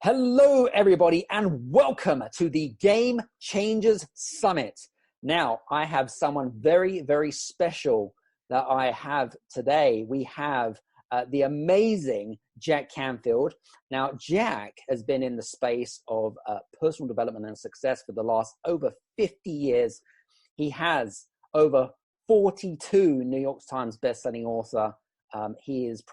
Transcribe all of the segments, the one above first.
Hello, everybody, and welcome to the Game Changers Summit. Now, I have someone very, very special that I have today. We have the amazing Jack Canfield. Now, Jack has been in the space of personal development and success for the last over 50 years. He has over 42 New York Times bestselling author. He is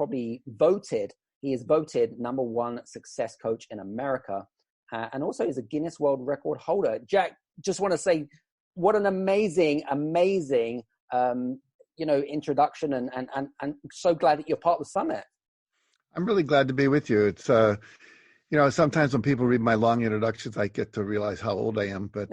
voted #1 success coach in America, and also is a Guinness World Record holder. Jack, just want to say what an amazing introduction, and so glad that you're part of the summit. I'm really glad to be with you. It's sometimes when people read my long introductions, I get to realize how old I am, but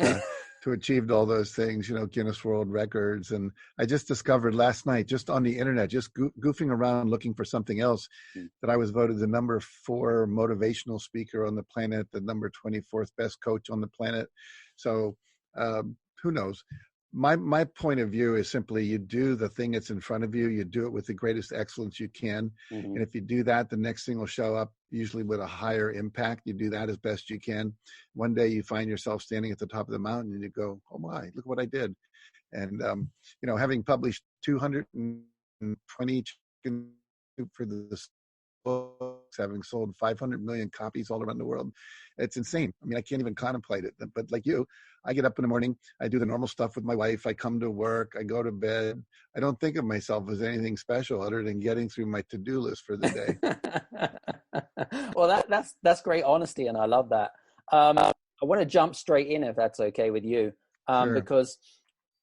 to achieve all those things, Guinness World Records. And I just discovered last night, just on the internet, just goofing around looking for something else, that I was voted the #4 motivational speaker on the planet, the #24th best coach on the planet. So who knows? My point of view is simply you do the thing that's in front of you. You do it with the greatest excellence you can. Mm-hmm. And if you do that, the next thing will show up, usually with a higher impact. You do that as best you can. One day you find yourself standing at the top of the mountain and you go, oh my, look what I did. And, having published 220 for the books, having sold 500 million copies all around the world, it's insane. I mean, I can't even contemplate it. But like you, I get up in the morning, I do the normal stuff with my wife, I come to work, I go to bed. I don't think of myself as anything special other than getting through my to-do list for the day. Well, that's great honesty, and I love that. I want to jump straight in, if that's okay with you, Sure. Because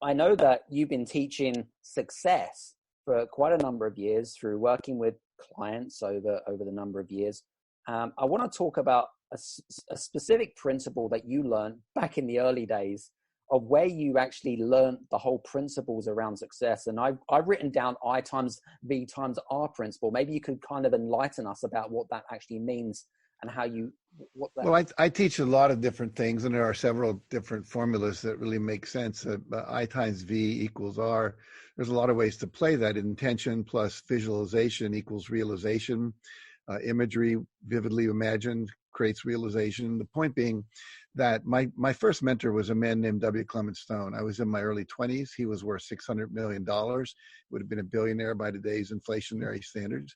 I know that you've been teaching success for quite a number of years through working with clients over the number of years. I want to talk about a specific principle that you learned back in the early days of where you actually learned the whole principles around success. And I've written down I times V times R principle. Maybe you could kind of enlighten us about what that actually means and how Well, I teach a lot of different things, and there are several different formulas that really make sense. I times V equals R. There's a lot of ways to play that. Intention plus visualization equals realization. Imagery vividly imagined creates realization. The point being that my first mentor was a man named W. Clement Stone. I was in my early 20s. He was worth $600 million. Would have been a billionaire by today's inflationary standards.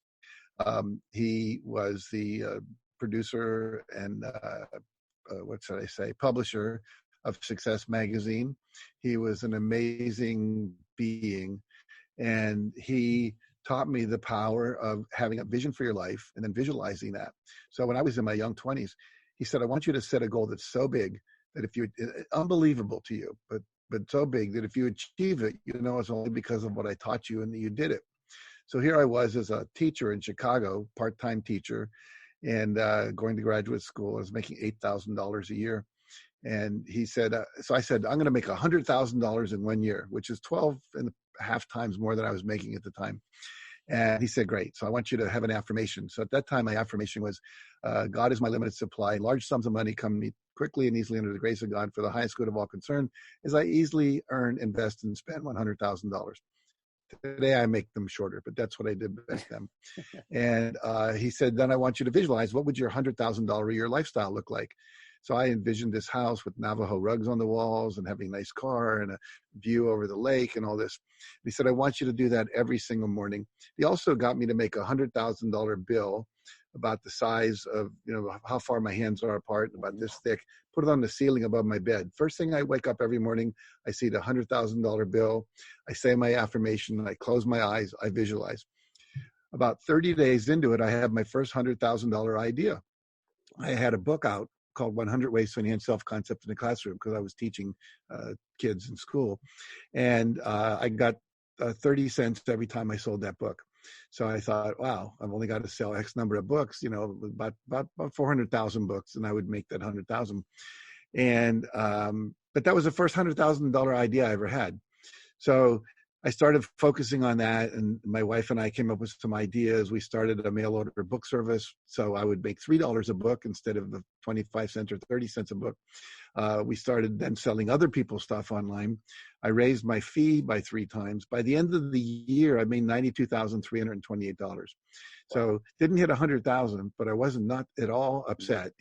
He was the producer and publisher of Success Magazine. He was an amazing being, and he taught me the power of having a vision for your life and then visualizing that. So when I was in my young 20s, he said, I want you to set a goal that's so big that unbelievable to you, but so big that if you achieve it, it's only because of what I taught you and that you did it. So here I was as a teacher in Chicago, part-time teacher, and going to graduate school. I was making $8,000 a year. And he said, so I said, I'm going to make $100,000 in 1 year, which is 12.5 times more than I was making at the time. And he said, great. So I want you to have an affirmation. So at that time, my affirmation was, God is my limited supply. Large sums of money come to me quickly and easily under the grace of God for the highest good of all concerned, as I easily earn, invest, and spend $100,000. Today I make them shorter, but that's what I did back then. And he said, then I want you to visualize, what would your $100,000 a year lifestyle look like? So I envisioned this house with Navajo rugs on the walls and having a nice car and a view over the lake and all this. And he said, I want you to do that every single morning. He also got me to make a $100,000 bill about the size of, how far my hands are apart, about this thick, put it on the ceiling above my bed. First thing I wake up every morning, I see the $100,000 bill. I say my affirmation, I close my eyes, I visualize. About 30 days into it, I had my first $100,000 idea. I had a book out called 100 Ways to Enhance Self-Concept in the Classroom, because I was teaching kids in school. And I got 30 cents every time I sold that book. So I thought, wow, I've only got to sell X number of books, about 400,000 books, and I would make that 100,000. And but that was the first $100,000 idea I ever had. So I started focusing on that, and my wife and I came up with some ideas. We started a mail order book service, so I would make $3 a book instead of the 25 cents or 30 cents a book. We started then selling other people's stuff online. I raised my fee by 3 times. By the end of the year, I made $92,328. So didn't hit 100,000, but I wasn't not at all upset.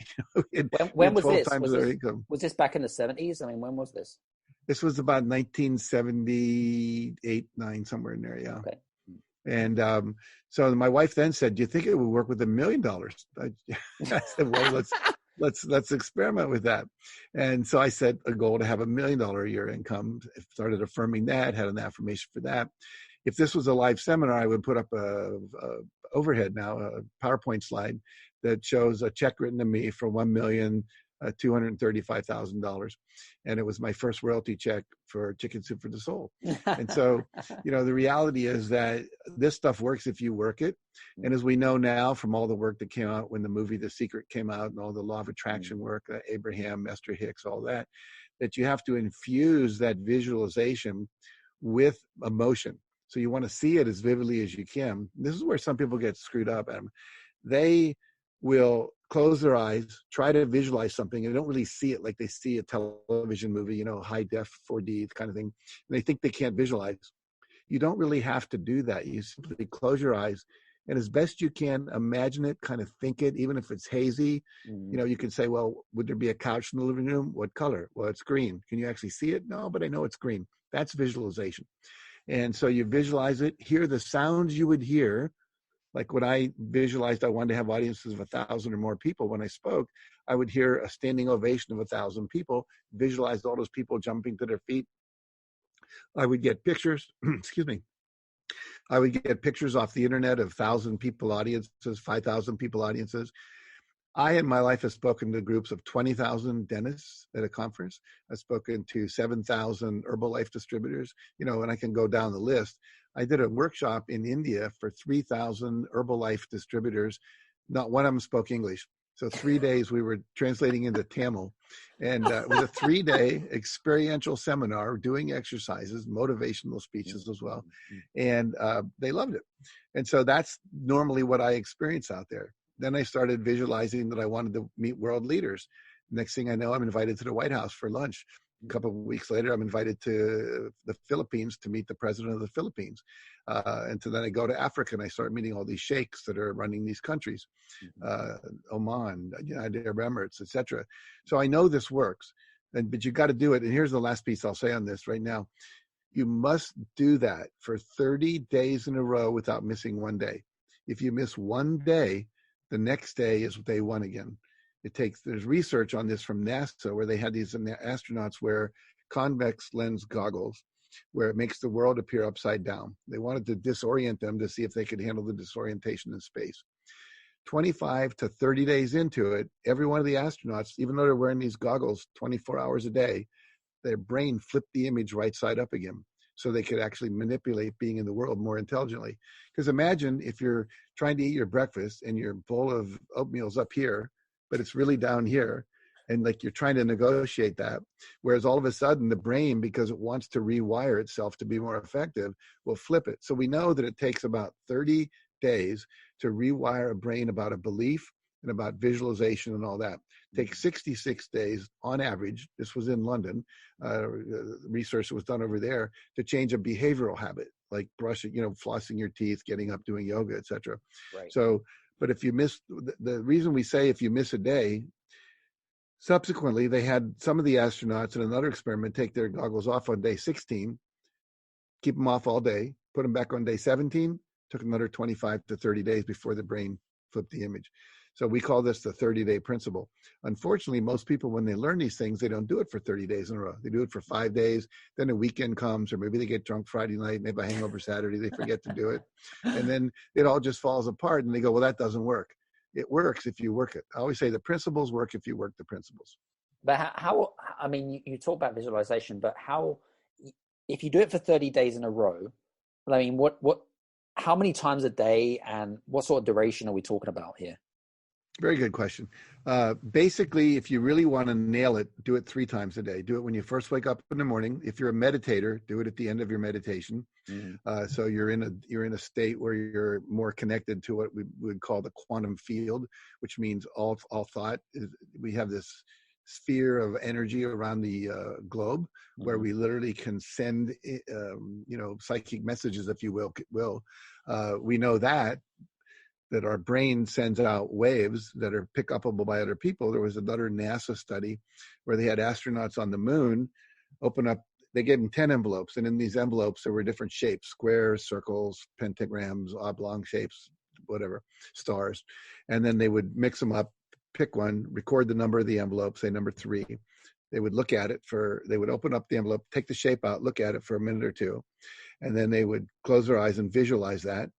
When was 12 this? times their income. Was this back in the 70s? I mean, when was this? This was about 1978, 9, somewhere in there, yeah. Okay. And so my wife then said, "Do you think it would work with $1 million?" I said, "Well, let's experiment with that." And so I set a goal to have $1 million a year income. I started affirming that, had an affirmation for that. If this was a live seminar, I would put up a overhead now, a PowerPoint slide that shows a check written to me for $1,235,000. And it was my first royalty check for Chicken Soup for the Soul. And so, the reality is that this stuff works if you work it. And as we know now from all the work that came out when the movie The Secret came out and all the law of attraction work, Abraham, Esther Hicks, all that, that you have to infuse that visualization with emotion. So you want to see it as vividly as you can. This is where some people get screwed up. They will close their eyes, try to visualize something, and they don't really see it like they see a television movie, high def 4D kind of thing. And they think they can't visualize. You don't really have to do that. You simply close your eyes and as best you can, imagine it, kind of think it, even if it's hazy. You can say, well, would there be a couch in the living room? What color? Well, it's green. Can you actually see it? No, but I know it's green. That's visualization. And so you visualize it, hear the sounds you would hear. Like when I visualized I wanted to have audiences of 1,000 or more people when I spoke, I would hear a standing ovation of 1,000 people, visualize all those people jumping to their feet. I would get pictures, excuse me. I would get pictures off the internet of 1,000 people audiences, 5,000 people audiences. I, in my life, have spoken to groups of 20,000 dentists at a conference. I've spoken to 7,000 Herbalife distributors, and I can go down the list. I did a workshop in India for 3,000 Herbalife distributors. Not one of them spoke English. So 3 days we were translating into Tamil. And it was a 3-day experiential seminar, doing exercises, motivational speeches as well. And they loved it. And so that's normally what I experience out there. Then I started visualizing that I wanted to meet world leaders. Next thing I know, I'm invited to the White House for lunch. A couple of weeks later, I'm invited to the Philippines to meet the president of the Philippines. And so then I go to Africa and I start meeting all these sheikhs that are running these countries, Oman, United Arab Emirates, etc. So I know this works, but you got to do it. And here's the last piece I'll say on this right now. You must do that for 30 days in a row without missing one day. If you miss one day, the next day is day one again. There's research on this from NASA where they had these astronauts wear convex lens goggles where it makes the world appear upside down. They wanted to disorient them to see if they could handle the disorientation in space. 25 to 30 days into it, every one of the astronauts, even though they're wearing these goggles 24 hours a day, their brain flipped the image right side up again. So they could actually manipulate being in the world more intelligently. Because imagine if you're trying to eat your breakfast and your bowl of oatmeal's up here, but it's really down here. And like you're trying to negotiate that. Whereas all of a sudden the brain, because it wants to rewire itself to be more effective, will flip it. So we know that it takes about 30 days to rewire a brain about a belief and about visualization and all that. It takes 66 days on average. This was in London, research that was done over there, to change a behavioral habit, like brushing, flossing your teeth, getting up, doing yoga, etc. Right. So, but if you miss, the reason we say if you miss a day, subsequently they had some of the astronauts in another experiment take their goggles off on day 16, keep them off all day, put them back on day 17, took another 25 to 30 days before the brain flipped the image. So we call this the 30-day principle. Unfortunately, most people, when they learn these things, they don't do it for 30 days in a row. They do it for 5 days. Then a weekend comes, or maybe they get drunk Friday night, maybe a hangover Saturday, they forget to do it. And then it all just falls apart and they go, well, that doesn't work. It works if you work it. I always say the principles work if you work the principles. But you talk about visualization, but if you do it for 30 days in a row, how many times a day and what sort of duration are we talking about here? Very good question. Basically, if you really want to nail it, do it 3 times a day. Do it when you first wake up in the morning. If you're a meditator, do it at the end of your meditation. Mm. So you're in a state where you're more connected to what we would call the quantum field, which means all thought is. We have this sphere of energy around the globe where we literally can send psychic messages, if you will. We know that our brain sends out waves that are pick upable by other people. There was another NASA study where they had astronauts on the moon open up. They gave them 10 envelopes, and in these envelopes there were different shapes: squares, circles, pentagrams, oblong shapes, whatever, stars. And then they would mix them up, pick one, record the number of the envelope, say number 3. They would look at it they would open up the envelope, take the shape out, look at it for a minute or two, and then they would close their eyes and visualize that.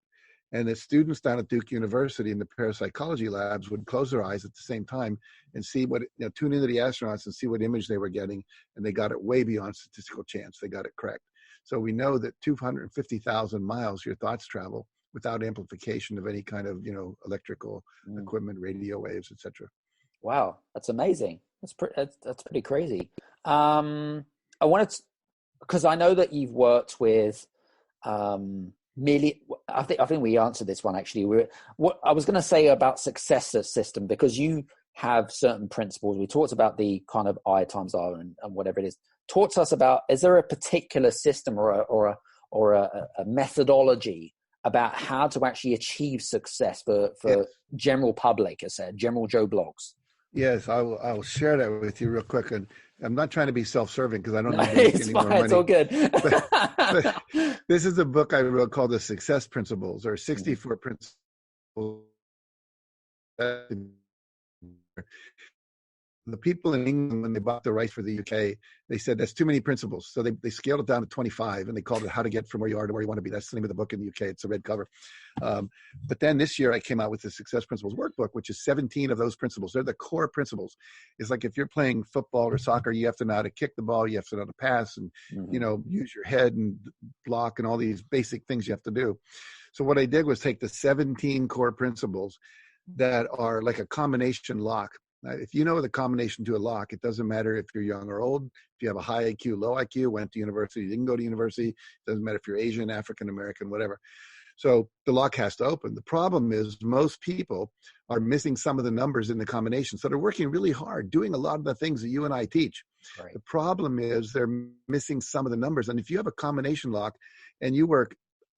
And the students down at Duke University in the parapsychology labs would close their eyes at the same time and see tune into the astronauts and see what image they were getting. And they got it way beyond statistical chance. They got it correct. So we know that 250,000 miles your thoughts travel without amplification of any kind of, electrical equipment, radio waves, etc. Wow, that's amazing. That's pretty crazy. I wanted to, because I know that you've worked with I think we answered this one actually. What I was going to say about successor system, because you have certain principles. We talked about the kind of I times R and whatever it is. Talk to us about, is there a particular system or a methodology about how to actually achieve success for yes. general public, I said, general Joe Blogs? Yes, I will share that with you real quick. And I'm not trying to be self-serving because I don't need to make any fine, more money. It's all good. but this is a book I wrote called The Success Principles, or 64 Principles. The people in England, when they bought the rights for the UK, they said that's too many principles. So they scaled it down to 25, and they called it How to Get From Where You Are to Where You Want to Be. That's the name of the book in the UK. It's a red cover. But then this year I came out with the Success Principles Workbook, which is 17 of those principles. They're the core principles. It's like if you're playing football or soccer, you have to know how to kick the ball, you have to know how to pass, and use your head and block and all these basic things you have to do. So what I did was take the 17 core principles that are like a combination lock. If you know the combination to a lock, it doesn't matter if you're young or old, if you have a high IQ, low IQ, went to university, didn't go to university, it doesn't matter if you're Asian, African American, whatever. So the lock has to open. The problem is most people are missing some of the numbers in the combination. So they're working really hard, doing a lot of the things that you and I teach. Right. The problem is they're missing some of the numbers. And if you have a combination lock and you work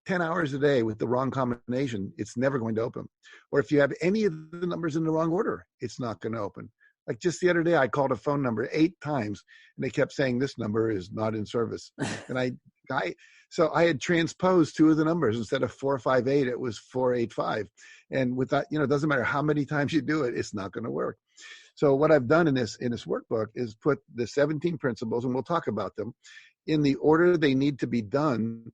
10 hours a day with the wrong combination, it's never going to open. Or if you have any of the numbers in the wrong order, it's not going to open. Like just the other day, I called a phone number 8 times and they kept saying this number is not in service. And so I had transposed 2 of the numbers. Instead of 458, it was 485. And with that, it doesn't matter how many times you do it, it's not going to work. So what I've done in this workbook is put the 17 principles, and we'll talk about them, in the order they need to be done,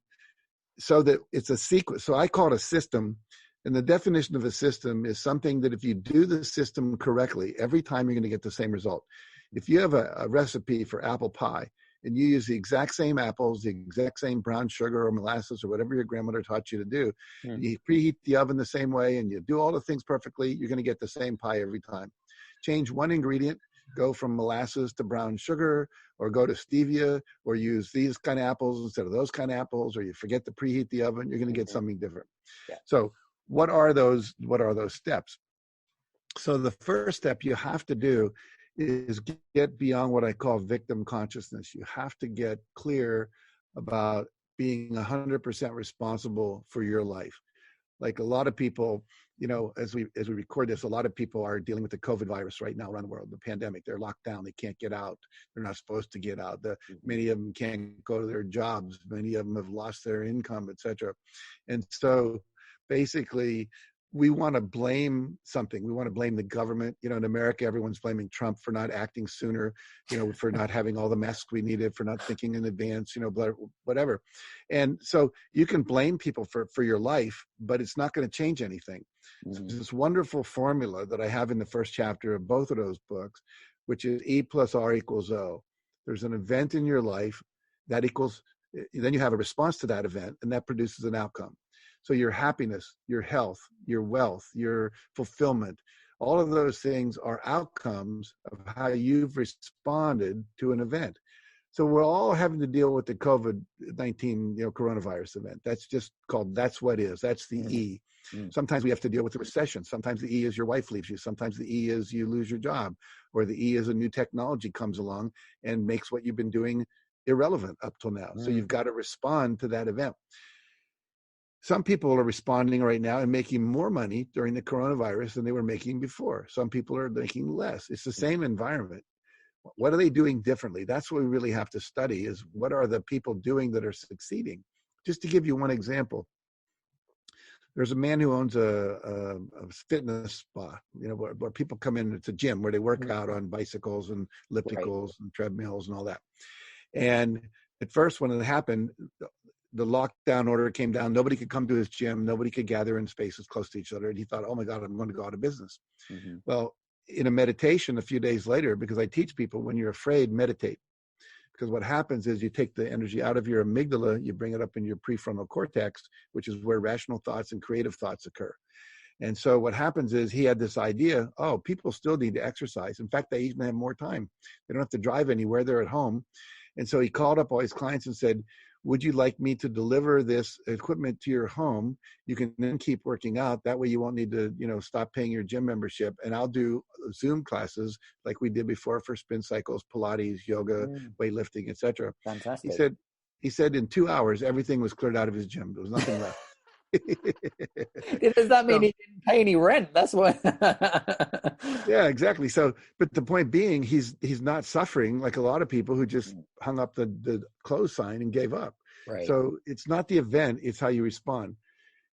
so that it's a sequence. So I call it a system. And the definition of a system is something that if you do the system correctly, every time you're going to get the same result. If you have a recipe for apple pie and you use the exact same apples, the exact same brown sugar or molasses or whatever your grandmother taught you to do, you preheat the oven the same way and you do all the things perfectly, you're going to get the same pie every time. Change one ingredient, go from molasses to brown sugar, or go to stevia, or use these kind of apples instead of those kind of apples, or you forget to preheat the oven, you're going to get something different. Yeah. So what are those steps? So the first step you have to do is get beyond what I call victim consciousness. You have to get clear about being 100% responsible for your life. Like a lot of people, as we record this, a lot of people are dealing with the COVID virus right now around the world, the pandemic. They're locked down. They can't get out. They're not supposed to get out. Many of them can't go to their jobs. Many of them have lost their income, et cetera. And so basically, we want to blame something. We want to blame the government. In America, everyone's blaming Trump for not acting sooner, for not having all the masks we needed, for not thinking in advance, whatever. And so you can blame people for your life, but it's not going to change anything. So there's this wonderful formula that I have in the first chapter of both of those books, which is E plus R equals O. There's an event in your life that equals, then you have a response to that event, and that produces an outcome. So your happiness, your health, your wealth, your fulfillment, All of those things are outcomes of how you've responded to an event. So we're all having to deal with the COVID-19, coronavirus event. That's just called, that's what is. That's the E. Sometimes we have to deal with the recession. Sometimes the E is your wife leaves you. Sometimes the E is you lose your job, or the E is a new technology comes along and makes what you've been doing irrelevant up till now. So you've got to respond to that event. Some people are responding right now and making more money during the coronavirus than they were making before. Some people are making less. It's the same environment. What are they doing differently? That's what we really have to study, is what are the people doing that are succeeding? Just to give you one example, there's a man who owns a fitness spa, where people come in. It's a gym where they work out on bicycles and ellipticals and treadmills and all that. And at first, when it happened, the lockdown order came down. Nobody could come to his gym. Nobody could gather in spaces close to each other. And he thought, oh my God, I'm going to go out of business. Well, in a meditation a few days later, because I teach people, when you're afraid, meditate. Because what happens is you take the energy out of your amygdala, you bring it up in your prefrontal cortex, which is where rational thoughts and creative thoughts occur. And so what happens is he had this idea, oh, people still need to exercise. In fact, they even have more time. They don't have to drive anywhere. They're at home. And so he called up all his clients and said, would you like me to deliver this equipment to your home? You can then keep working out. That way you won't need to, stop paying your gym membership. And I'll do Zoom classes like we did before for spin cycles, Pilates, yoga, weightlifting, etc. Fantastic. He said in 2 hours, everything was cleared out of his gym. There was nothing left. Does that mean he didn't pay any rent? That's what. Yeah, exactly. So, but the point being, he's not suffering like a lot of people who just hung up the close sign and gave up. Right. So it's not the event, it's how you respond.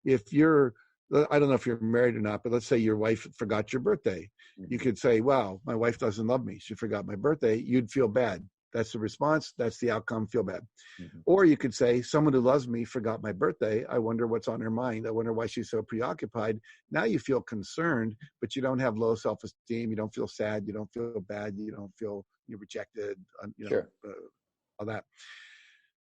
If you're, I don't know if you're married or not, but let's say your wife forgot your birthday. You could say, wow, my wife doesn't love me. She forgot my birthday. You'd feel bad. That's the response. That's the outcome. Feel bad. Or you could say, someone who loves me forgot my birthday. I wonder what's on her mind. I wonder why she's so preoccupied. Now you feel concerned, but you don't have low self-esteem. You don't feel sad. You don't feel bad. You don't feel you're rejected, all that.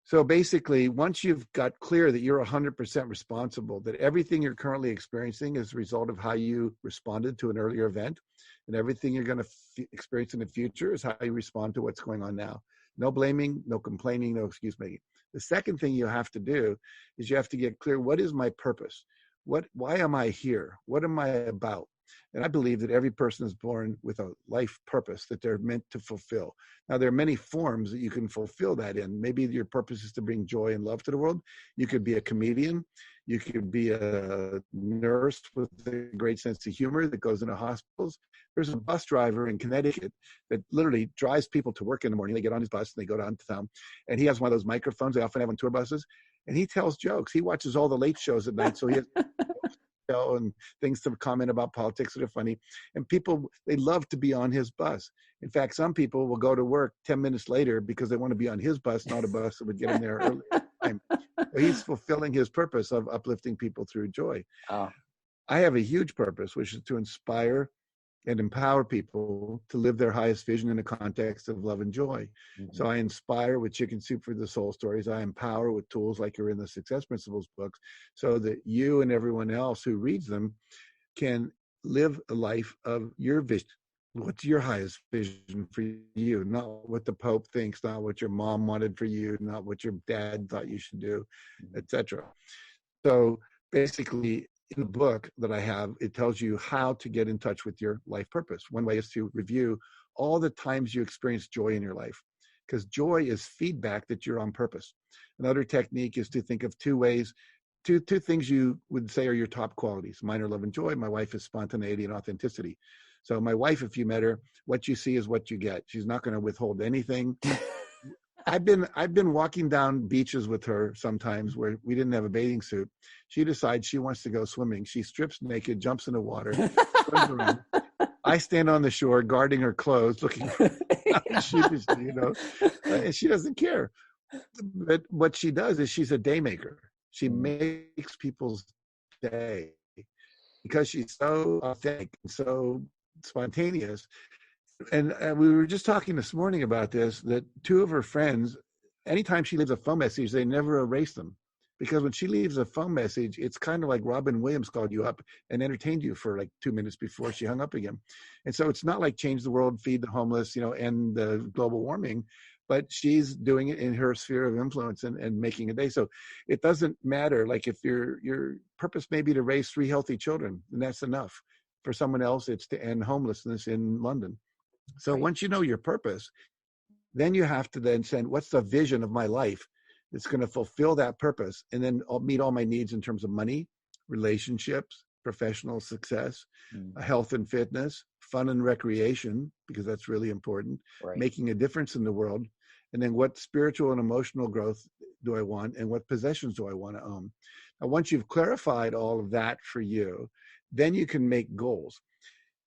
So basically, once you've got clear that you're 100% responsible, that everything you're currently experiencing is a result of how you responded to an earlier event, and everything you're going to experience in the future is how you respond to what's going on now. No blaming, no complaining, no excuse making. The second thing you have to do is you have to get clear, what is my purpose? Why am I here? What am I about? And I believe that every person is born with a life purpose that they're meant to fulfill. Now, there are many forms that you can fulfill that in. Maybe your purpose is to bring joy and love to the world. You could be a comedian. You could be a nurse with a great sense of humor that goes into hospitals. There's a bus driver in Connecticut that literally drives people to work in the morning. They get on his bus and they go down to town. And he has one of those microphones they often have on tour buses. And he tells jokes. He watches all the late shows at night. So he has and things to comment about politics that are funny. And people, they love to be on his bus. In fact, some people will go to work 10 minutes later because they want to be on his bus, not a bus that would get in there early. So he's fulfilling his purpose of uplifting people through joy. Oh. I have a huge purpose, which is to inspire and empower people to live their highest vision in the context of love and joy. So I inspire with Chicken Soup for the Soul stories. I empower with tools like you're in the Success Principles books, so that you and everyone else who reads them can live a life of your vision. What's your highest vision for you? Not what the Pope thinks, not what your mom wanted for you, not what your dad thought you should do, etc. So basically, in the book that I have, it tells you how to get in touch with your life purpose. One way is to review all the times you experience joy in your life, because joy is feedback that you're on purpose. Another technique is to think of two things you would say are your top qualities. Mine are love and joy. My wife is spontaneity and authenticity. So my wife, if you met her, what you see is what you get. She's not going to withhold anything. I've been walking down beaches with her sometimes where we didn't have a bathing suit. She decides she wants to go swimming. She strips naked, jumps in the water, swims around. I stand on the shore guarding her clothes, looking sheepishly, and she doesn't care. But what she does is she's a day maker. She makes people's day because she's so authentic and so spontaneous. And we were just talking this morning about this, that two of her friends, anytime she leaves a phone message, they never erase them Because when she leaves a phone message, it's kind of like Robin Williams called you up and entertained you for like 2 minutes before she hung up again. And so it's not like change the world, feed the homeless, end the global warming, but she's doing it in her sphere of influence and making a day. So it doesn't matter. Like if your purpose may be to raise 3 healthy children, and that's enough. For someone else, it's to end homelessness in London. So Right. once you know your purpose, then you have to then send, what's the vision of my life that's going to fulfill that purpose, and then I'll meet all my needs in terms of money, relationships, professional success, health and fitness, fun and recreation, because that's really important, Right. making a difference in the world. And then what spiritual and emotional growth do I want, and what possessions do I want to own? Now, once you've clarified all of that for you, then you can make goals.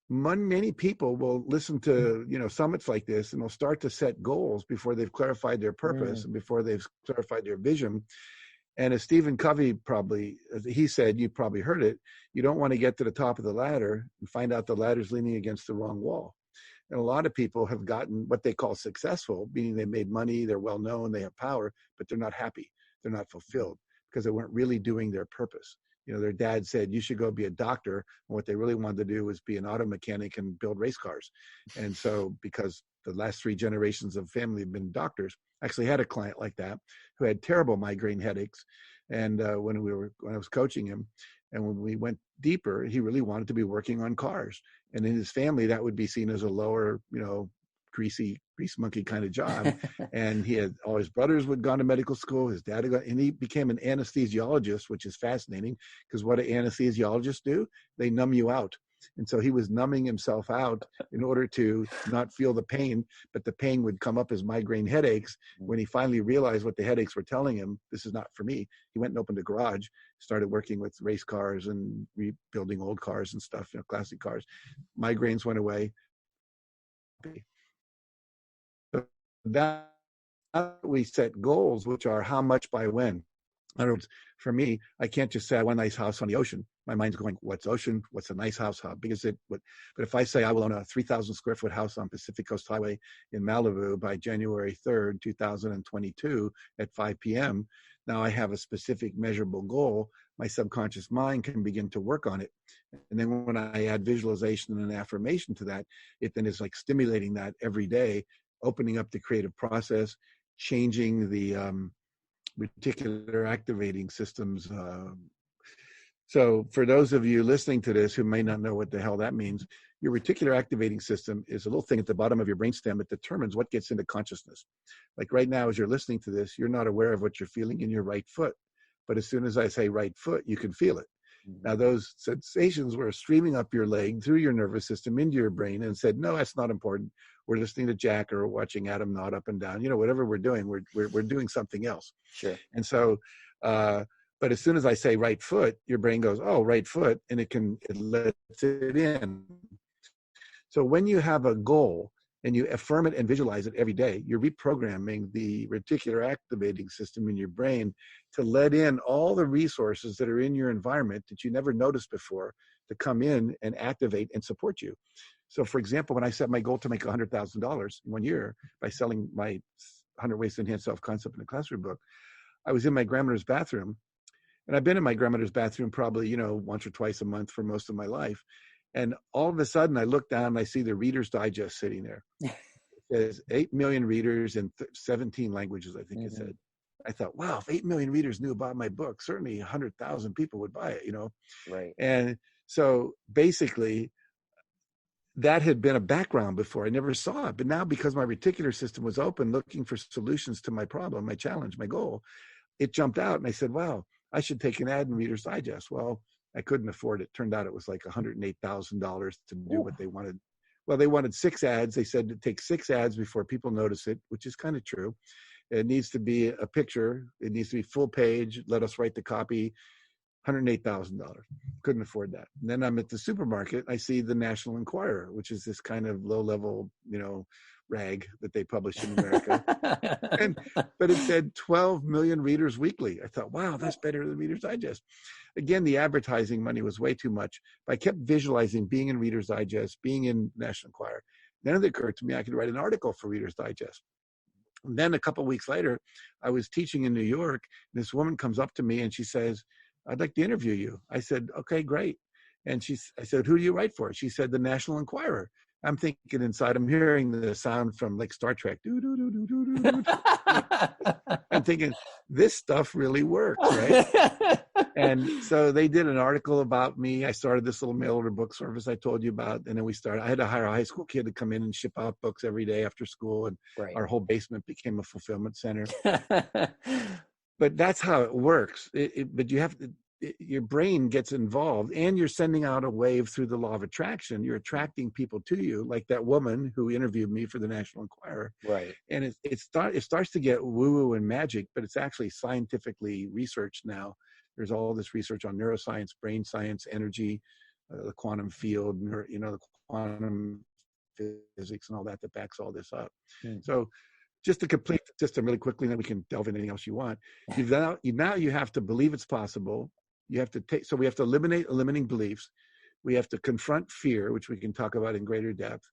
Many people will listen to summits like this, and they'll start to set goals before they've clarified their purpose and before they've clarified their vision. And as Stephen Covey he said, you probably heard it, you don't want to get to the top of the ladder and find out the ladder's leaning against the wrong wall. And a lot of people have gotten what they call successful, meaning they made money, they're well known, they have power, but they're not happy, they're not fulfilled, because they weren't really doing their purpose. Their dad said, you should go be a doctor. And what they really wanted to do was be an auto mechanic and build race cars. And so, because the last 3 generations of family have been doctors, I actually had a client like that who had terrible migraine headaches. And when I was coaching him, and when we went deeper, he really wanted to be working on cars. And in his family, that would be seen as a lower, grease monkey kind of job. And he had all his brothers had gone to medical school. His dad and he became an anesthesiologist, which is fascinating, because what do anesthesiologists do? They numb you out. And so he was numbing himself out in order to not feel the pain, but the pain would come up as migraine headaches. When he finally realized what the headaches were telling him, this is not for me, he went and opened a garage, started working with race cars and rebuilding old cars and stuff, classic cars. Migraines went away. So that we set goals, which are how much by when. In other words, for me, I can't just say I want a nice house on the ocean. My mind's going, what's ocean? What's a nice house? How big is it? But if I say I will own a 3,000 square foot house on Pacific Coast Highway in Malibu by January 3rd, 2022 at 5 p.m., now I have a specific measurable goal. My subconscious mind can begin to work on it. And then when I add visualization and affirmation to that, it then is like stimulating that every day, opening up the creative process, changing the reticular activating systems. So for those of you listening to this who may not know what the hell that means, your reticular activating system is a little thing at the bottom of your brainstem that determines what gets into consciousness. Like right now, as you're listening to this, you're not aware of what you're feeling in your right foot. But as soon as I say right foot, you can feel it. Now, those sensations were streaming up your leg, through your nervous system, into your brain, and said, no, that's not important. We're listening to Jack or watching Adam nod up and down. Whatever we're doing, we're doing something else. Sure. And so, but as soon as I say right foot, your brain goes, oh, right foot, and it lets it in. So when you have a goal and you affirm it and visualize it every day, you're reprogramming the reticular activating system in your brain to let in all the resources that are in your environment that you never noticed before to come in and activate and support you. So for example, when I set my goal to make $100,000 in 1 year by selling my 100 Ways to Enhance Self-Concept in a Classroom book, I was in my grandmother's bathroom. And I've been in my grandmother's bathroom probably, once or twice a month for most of my life. And all of a sudden I look down and I see the Reader's Digest sitting there. It says 8 million readers in 17 languages, I think it said. I thought, wow, if 8 million readers knew about my book, certainly 100,000 people would buy it, Right. And so basically that had been a background before. I never saw it. But now, because my reticular system was open, looking for solutions to my problem, my challenge, my goal, it jumped out. And I said, wow, I should take an ad in Reader's Digest. Well, I couldn't afford it. Turned out it was like $108,000 to do what they wanted. Well, they wanted 6 ads. They said to take 6 ads before people notice it, which is kind of true. It needs to be a picture. It needs to be full page. Let us write the copy. $108,000. Couldn't afford that. And then I'm at the supermarket. I see the National Enquirer, which is this kind of low-level, rag that they publish in America. But it said 12 million readers weekly. I thought, wow, that's better than Reader's Digest. Again, the advertising money was way too much. But I kept visualizing being in Reader's Digest, being in National Enquirer. Then it occurred to me I could write an article for Reader's Digest. And then a couple of weeks later, I was teaching in New York. And this woman comes up to me and she says, "I'd like to interview you." I said, "Okay, great." And I said, "Who do you write for?" She said, "The National Enquirer." I'm thinking inside, I'm hearing the sound from like Star Trek. Doo, doo, doo, doo, doo, doo, doo. I'm thinking, this stuff really works, right? And so they did an article about me. I started this little mail order book service I told you about. And then I had to hire a high school kid to come in and ship out books every day after school. And Right. our whole basement became a fulfillment center. But that's how it works. But you have to, your brain gets involved, and you're sending out a wave through the law of attraction. You're attracting people to you, like that woman who interviewed me for the National Enquirer. Right. And it starts to get woo-woo and magic, but it's actually scientifically researched now. There's all this research on neuroscience, brain science, energy, the quantum field, the quantum physics and all that backs all this up. So just to complete the system really quickly, and then we can delve into anything else you want. Now you have to believe it's possible. You have to so we have to eliminate limiting beliefs. We have to confront fear, which we can talk about in greater depth.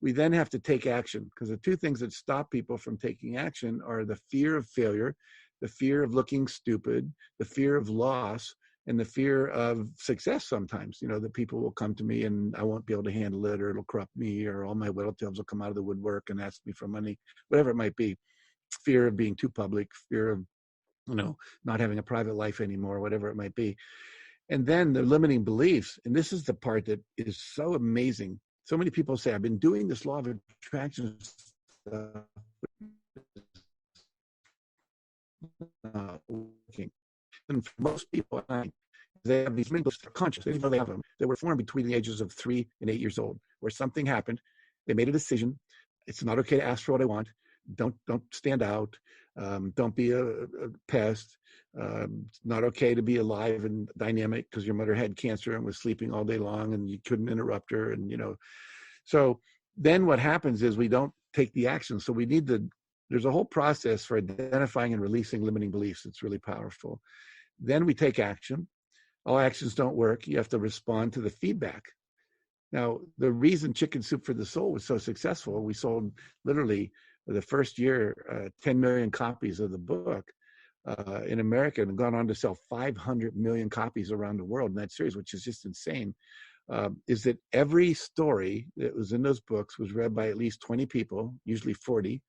We then have to take action, because the two things that stop people from taking action are the fear of failure, the fear of looking stupid, the fear of loss, and the fear of success sometimes. That people will come to me and I won't be able to handle it, or it'll corrupt me, or all my relatives will come out of the woodwork and ask me for money, whatever it might be. Fear of being too public, fear of, not having a private life anymore, whatever it might be. And then the limiting beliefs. And this is the part that is so amazing. So many people say, I've been doing this law of attraction stuff. Working. And for most people, they have these mental that are conscious. They know they have them. They were formed between the ages of 3 and 8 years old, where something happened. They made a decision. It's not okay to ask for what I want. Don't stand out. Don't be a pest. It's not okay to be alive and dynamic because your mother had cancer and was sleeping all day long and you couldn't interrupt her. And, so then what happens is we don't take the action. So there's a whole process for identifying and releasing limiting beliefs. It's really powerful. Then we take action. All actions don't work. You have to respond to the feedback. Now, the reason Chicken Soup for the Soul was so successful, we sold literally the first year 10 million copies of the book in America, and gone on to sell 500 million copies around the world in that series, which is just insane. Is that every story that was in those books was read by at least 20 people, usually 40,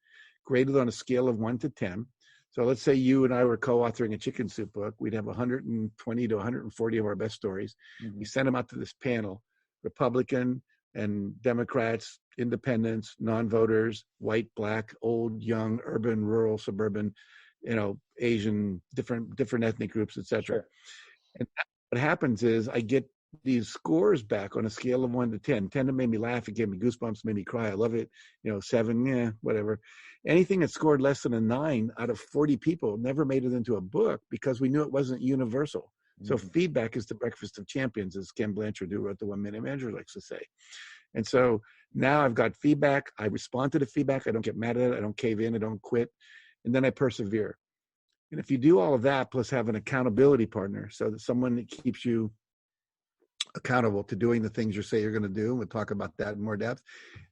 graded on a scale of 1 to 10. So let's say you and I were co-authoring a Chicken Soup book. We'd have 120 to 140 of our best stories. We send them out to this panel, Republican and Democrats, independents, non-voters, white, black, old, young, urban, rural, suburban, Asian, different ethnic groups, etc. Sure. And what happens is I get these scores back on a scale of 1 to 10. 10 that made me laugh, it gave me goosebumps, made me cry, I love it. 7, yeah, whatever. Anything that scored less than a 9 out of 40 people never made it into a book because we knew it wasn't universal. So feedback is the breakfast of champions, as Ken Blanchard, who wrote the 1 Minute Manager, likes to say. And so now I've got feedback. I respond to the feedback. I don't get mad at it. I don't cave in. I don't quit. And then I persevere. And if you do all of that, plus have an accountability partner, so that someone that keeps you accountable to doing the things you say you're going to do. We'll talk about that in more depth.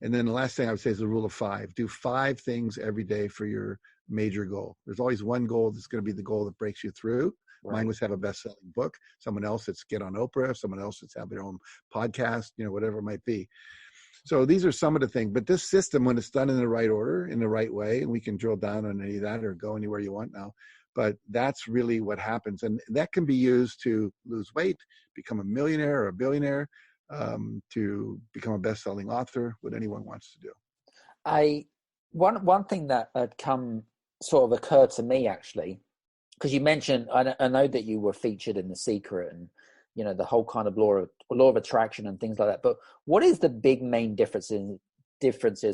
And then the last thing I would say is the rule of 5. Do 5 things every day for your major goal. There's always one goal that's going to be the goal that breaks you through. Right. Mine was have a best-selling book. Someone else that's get on Oprah. Someone else that's have their own podcast, whatever it might be. So these are some of the things. But this system, when it's done in the right order, in the right way, and we can drill down on any of that or go anywhere you want now, but that's really what happens. And that can be used to lose weight, become a millionaire or a billionaire, to become a best-selling author, what anyone wants to do. One thing that had sort of occurred to me, actually, because you mentioned, I know that you were featured in The Secret and, the whole kind of law of attraction and things like that. But what is the big main differences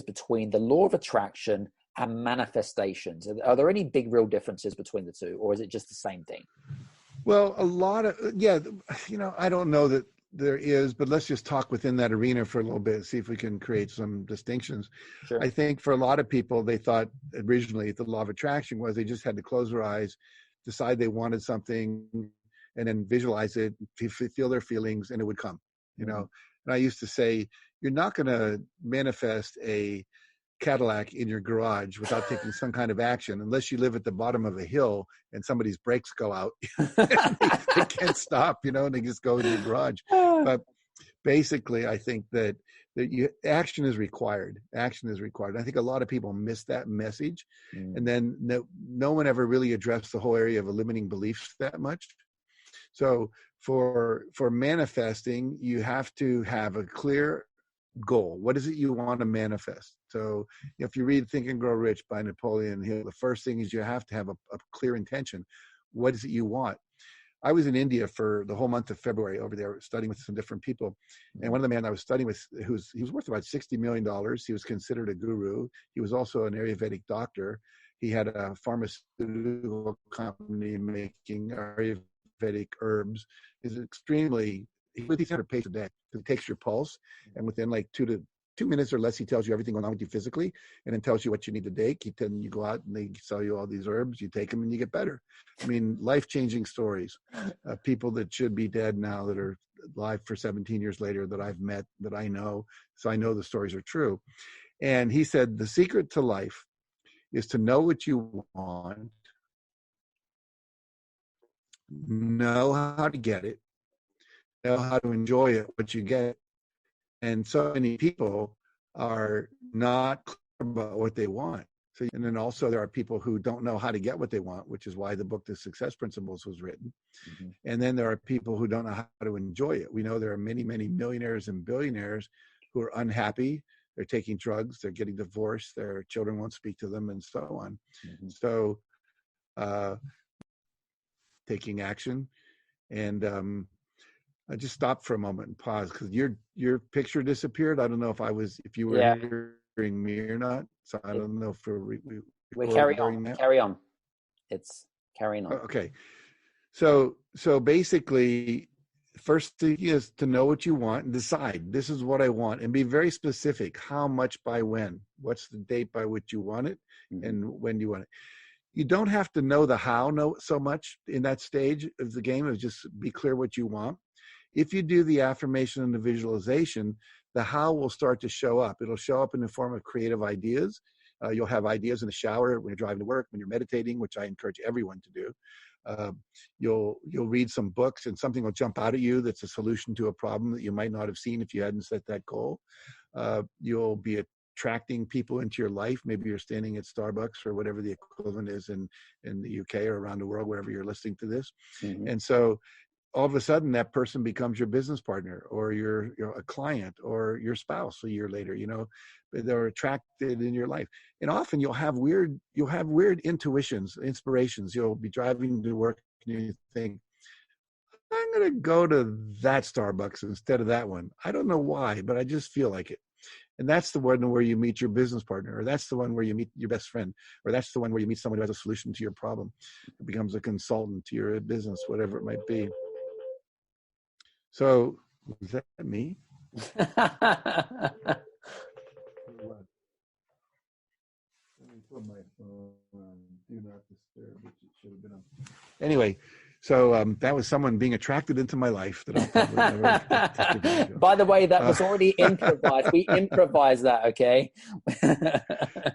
between the law of attraction and manifestations? Are there any big real differences between the two, or is it just the same thing? Well, a lot of, I don't know that there is, but let's just talk within that arena for a little bit, see if we can create some distinctions. Sure. I think for a lot of people, they thought originally the law of attraction was they just had to close their eyes, decide they wanted something, and then visualize it, feel their feelings, and it would come, And I used to say, you're not going to manifest a Cadillac in your garage without taking some kind of action, unless you live at the bottom of a hill and somebody's brakes go out. they can't stop, and they just go in your garage. But basically, I think that action is required. Action is required. I think a lot of people miss that message. And then no one ever really addressed the whole area of limiting beliefs that much. So for manifesting, you have to have a clear goal. What is it you want to manifest? So if you read Think and Grow Rich by Napoleon Hill, the first thing is you have to have a clear intention. What is it you want? I was in India for the whole month of February over there studying with some different people. And one of the men I was studying with, he was worth about $60 million. He was considered a guru. He was also an Ayurvedic doctor. He had a pharmaceutical company making Ayurvedic herbs. He's he with 100 pages a day. It takes your pulse, and within like 2 minutes or less, he tells you everything going on with you physically, and then tells you what you need to take. Then you go out and they sell you all these herbs. You take them and you get better. I mean, life-changing stories. People that should be dead now that are alive for 17 years later that I've met, that I know. So I know the stories are true. And he said, the secret to life is to know what you want, know how to get it, know how to enjoy it, what you get. And so many people are not clear about what they want. So, and then also there are people who don't know how to get what they want, which is why the book, The Success Principles, was written. And then there are people who don't know how to enjoy it. We know there are many, many millionaires and billionaires who are unhappy. They're taking drugs, they're getting divorced, their children won't speak to them, and so on. So taking action. And I just stopped for a moment and paused because your picture disappeared. I don't know if you were hearing me or not. So I don't know if we carry on. It's carrying on. Okay. So basically, first thing is to know what you want and decide, this is what I want, and be very specific. How much by when? What's the date by which you want it, and when do you want it? You don't have to know the how so much in that stage of the game. Of just be clear what you want. If you do the affirmation and the visualization, the how will start to show up. It'll show up in the form of creative ideas. You'll have ideas in the shower, when you're driving to work, when you're meditating, which I encourage everyone to do. You'll read some books and something will jump out at you that's a solution to a problem that you might not have seen if you hadn't set that goal. You'll be attracting people into your life. Maybe you're standing at Starbucks or whatever the equivalent is in the UK or around the world, wherever you're listening to this. And so all of a sudden that person becomes your business partner, or you're a client, or your spouse a year later. They're attracted in your life. And often you'll have weird intuitions, inspirations. You'll be driving to work and you think, I'm going to go to that Starbucks instead of that one. I don't know why, but I just feel like it. And that's the one where you meet your business partner, or that's the one where you meet your best friend, or that's the one where you meet someone who has a solution to your problem. It becomes a consultant to your business, whatever it might be. So, is that me? Let me put my phone on do not disturb, which it should have been on. Anyway, so that was someone being attracted into my life that I'll probably never take advantage of. By the way, that was already improvised. We improvised that, okay?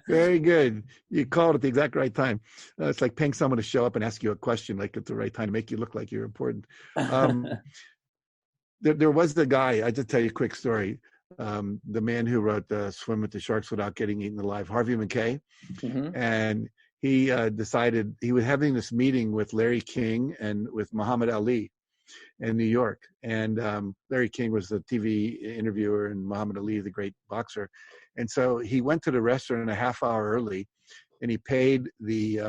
Very good. You called at the exact right time. It's like paying someone to show up and ask you a question like at the right time to make you look like you're important. There was the guy, I just tell you a quick story. The man who wrote Swim with the Sharks Without Getting Eaten Alive, Harvey Mackay. And he decided he was having this meeting with Larry King and with Muhammad Ali in New York. And Larry King was the TV interviewer and Muhammad Ali, the great boxer. And so he went to the restaurant a half hour early, and he paid the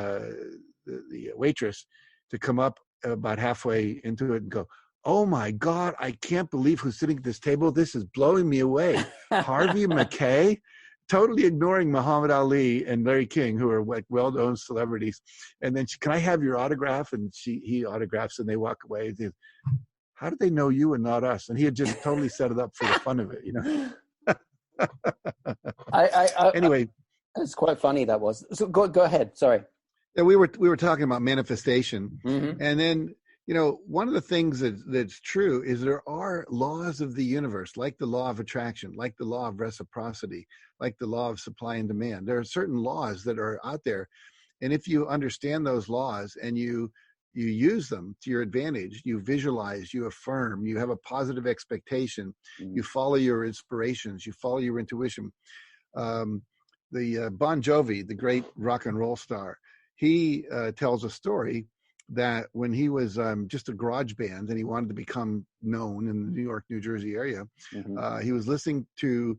waitress to come up about halfway into it and go, "Oh my God, I can't believe who's sitting at this table. This is blowing me away. Harvey Mackay," totally ignoring Muhammad Ali and Larry King, who are like well-known celebrities. And then "Can I have your autograph?" And he autographs, and they walk away. How did they know you and not us? And he had just totally set it up for the fun of it, Anyway, it's quite funny that was. So go ahead. Sorry. Yeah, we were talking about manifestation, and then one of the things that's true is there are laws of the universe, like the law of attraction, like the law of reciprocity, like the law of supply and demand. There are certain laws that are out there. And if you understand those laws and you use them to your advantage, you visualize, you affirm, you have a positive expectation, you follow your inspirations, you follow your intuition. The Bon Jovi, the great rock and roll star, he tells a story that when he was just a garage band and he wanted to become known in the New York, New Jersey area, he was listening to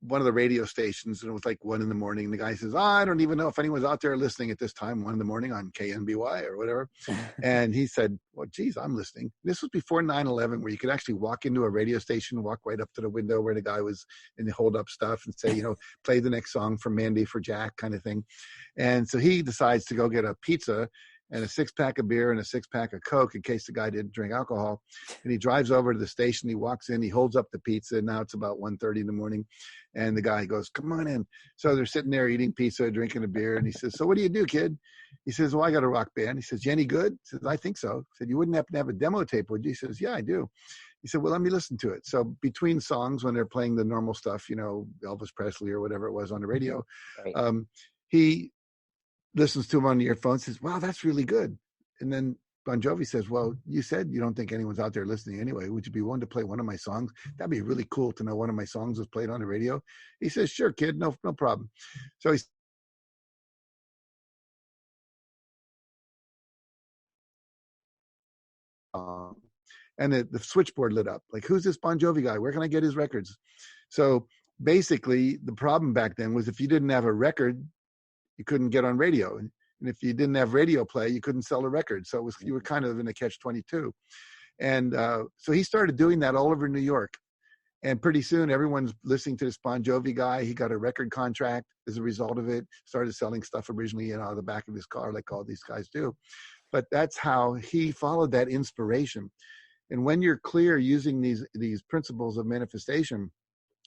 one of the radio stations, and it was like 1 a.m. The guy says, I don't even know if anyone's out there listening at this time, 1 a.m. on KNBY or whatever. And he said, well, geez, I'm listening. This was before 9/11, where you could actually walk into a radio station, walk right up to the window where the guy was, and hold up stuff and say, play the next song from Mandy for Jack kind of thing. And so he decides to go get a pizza and a 6-pack of beer and a 6-pack of Coke in case the guy didn't drink alcohol. And he drives over to the station. He walks in, he holds up the pizza. And now it's about 1:30 in the morning. And the guy goes, come on in. So they're sitting there eating pizza, drinking a beer. And he says, so what do you do, kid? He says, well, I got a rock band. He says, you any good? He says, I think so. He said, you wouldn't happen to have a demo tape, would you? He says, yeah, I do. He said, well, let me listen to it. So between songs, when they're playing the normal stuff, Elvis Presley or whatever it was on the radio, Right. He listens to him on the earphone, says, wow, that's really good. And then Bon Jovi says, well, you said you don't think anyone's out there listening anyway. Would you be willing to play one of my songs? That'd be really cool to know one of my songs was played on the radio. He says, sure, kid, no problem. So he's and the switchboard lit up. Like, who's this Bon Jovi guy? Where can I get his records? So basically, the problem back then was if you didn't have a record, you couldn't get on radio. And if you didn't have radio play, you couldn't sell a record. So you were kind of in a catch-22. And so he started doing that all over New York. And pretty soon, everyone's listening to this Bon Jovi guy. He got a record contract as a result of it, started selling stuff originally out of the back of his car, like all these guys do. But that's how he followed that inspiration. And when you're clear using these principles of manifestation,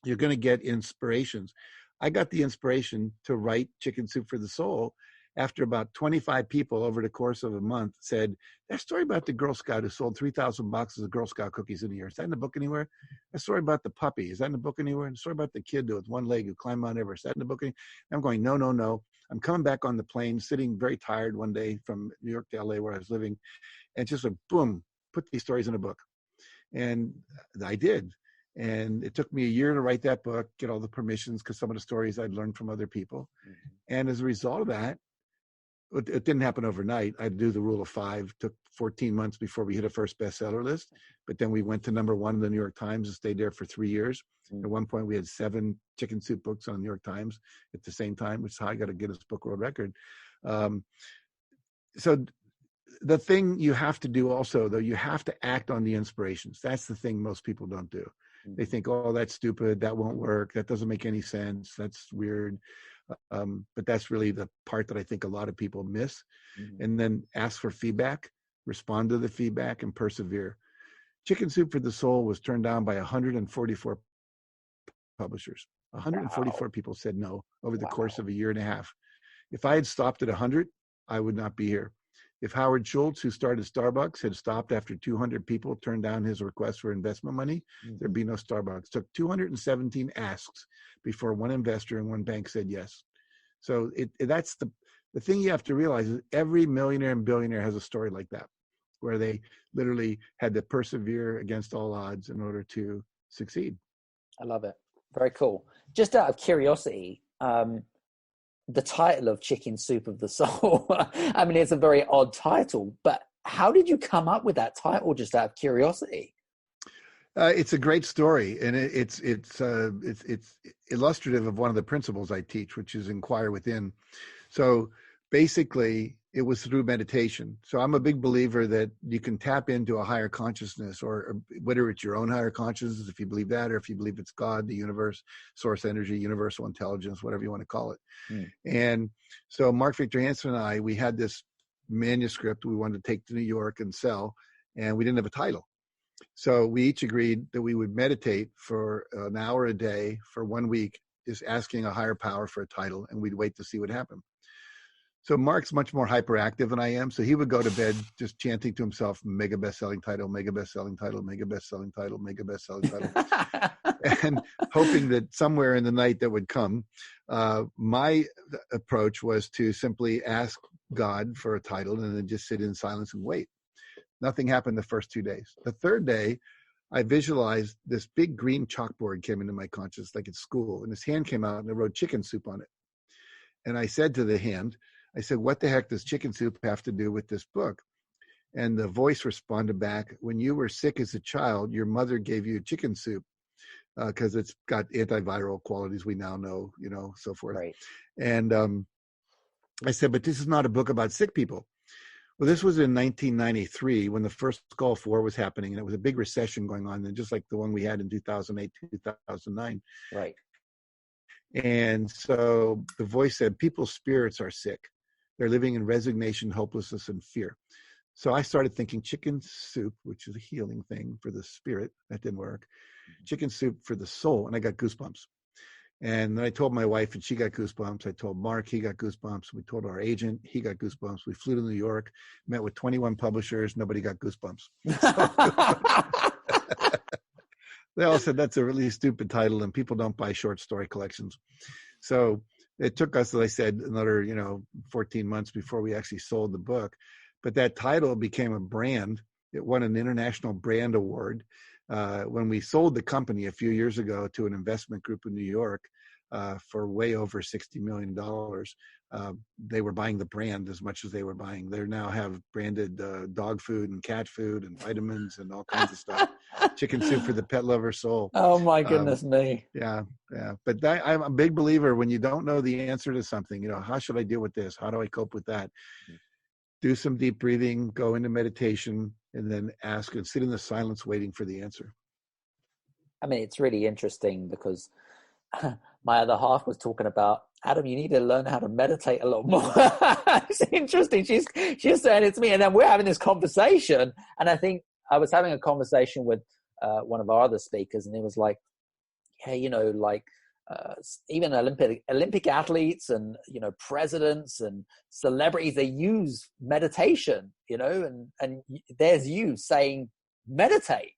you're going to get inspirations. I got the inspiration to write Chicken Soup for the Soul after about 25 people over the course of a month said, that story about the Girl Scout who sold 3,000 boxes of Girl Scout cookies in a year, is that in the book anywhere? That story about the puppy, is that in the book anywhere? The story about the kid with one leg who climbed Mount Everest, is that in the book anywhere? I'm going, no. I'm coming back on the plane, sitting very tired one day from New York to LA where I was living, and just like, boom, put these stories in a book. And I did. And it took me a year to write that book, get all the permissions, because some of the stories I'd learned from other people. And as a result of that, it didn't happen overnight. I'd do the rule of 5. Took 14 months before we hit a first bestseller list. But then we went to #1 in the New York Times and stayed there for 3 years. At one point, we had 7 Chicken Soup books on the New York Times at the same time, which is how I got a Guinness Book World Record. So the thing you have to do also, though, you have to act on the inspirations. That's the thing most people don't do. They think, oh, that's stupid. That won't work. That doesn't make any sense. That's weird. But that's really the part that I think a lot of people miss. And then ask for feedback, respond to the feedback, and persevere. Chicken Soup for the Soul was turned down by 144 publishers. 144 people said no over the course of a year and a half. If I had stopped at 100, I would not be here. If Howard Schultz, who started Starbucks, had stopped after 200 people turned down his request for investment money, there'd be no Starbucks. It took 217 asks before one investor and one bank said yes. So that's the thing you have to realize is every millionaire and billionaire has a story like that, where they literally had to persevere against all odds in order to succeed. I love it. Very cool. Just out of curiosity, the title of Chicken Soup of the Soul, I mean, it's a very odd title, but how did you come up with that title, just out of curiosity? It's a great story, and it's illustrative of one of the principles I teach, which is inquire within. So basically, it was through meditation. So I'm a big believer that you can tap into a higher consciousness, or whether it's your own higher consciousness, if you believe that, or if you believe it's God, the universe, source energy, universal intelligence, whatever you want to call it. And so Mark Victor Hansen and I, we had this manuscript we wanted to take to New York and sell, and we didn't have a title. So we each agreed that we would meditate for an hour a day for 1 week, just asking a higher power for a title, and we'd wait to see what happened. So Mark's much more hyperactive than I am. So he would go to bed just chanting to himself, mega best-selling title, mega best-selling title, mega best-selling title, mega best-selling title, and hoping that somewhere in the night that would come. My approach was to simply ask God for a title and then just sit in silence and wait. Nothing happened the first 2 days. The third day, I visualized this big green chalkboard came into my consciousness, like at school, and this hand came out and I wrote chicken soup on it. And I said to the hand, I said, what the heck does chicken soup have to do with this book? And the voice responded back, when you were sick as a child, your mother gave you chicken soup because it's got antiviral qualities we now know, so forth. Right. And I said, but this is not a book about sick people. Well, this was in 1993 when the first Gulf War was happening, and it was a big recession going on, and just like the one we had in 2008, 2009. Right. And so the voice said, people's spirits are sick. They're living in resignation, hopelessness, and fear. So I started thinking chicken soup, which is a healing thing for the spirit. That didn't work. Chicken soup for the soul. And I got goosebumps. And then I told my wife, and she got goosebumps. I told Mark, he got goosebumps. We told our agent, he got goosebumps. We flew to New York, met with 21 publishers. Nobody got goosebumps. They all said that's a really stupid title and people don't buy short story collections. So it took us, as I said, another 14 months before we actually sold the book. But that title became a brand. It won an international brand award. When we sold the company a few years ago to an investment group in New York for way over $60 million, they were buying the brand as much as they were buying. They now have branded dog food and cat food and vitamins and all kinds of stuff. Chicken soup for the pet lover soul. Oh my goodness me. Yeah. But I'm a big believer when you don't know the answer to something, how should I deal with this? How do I cope with that? Do some deep breathing, go into meditation, and then ask and sit in the silence waiting for the answer. I mean, it's really interesting because my other half was talking about, Adam, you need to learn how to meditate a lot more. It's interesting. She's saying it to me, and then we're having this conversation. And I think I was having a conversation with one of our other speakers, and he was like, yeah, even Olympic athletes and, presidents and celebrities, they use meditation, and there's you saying meditate,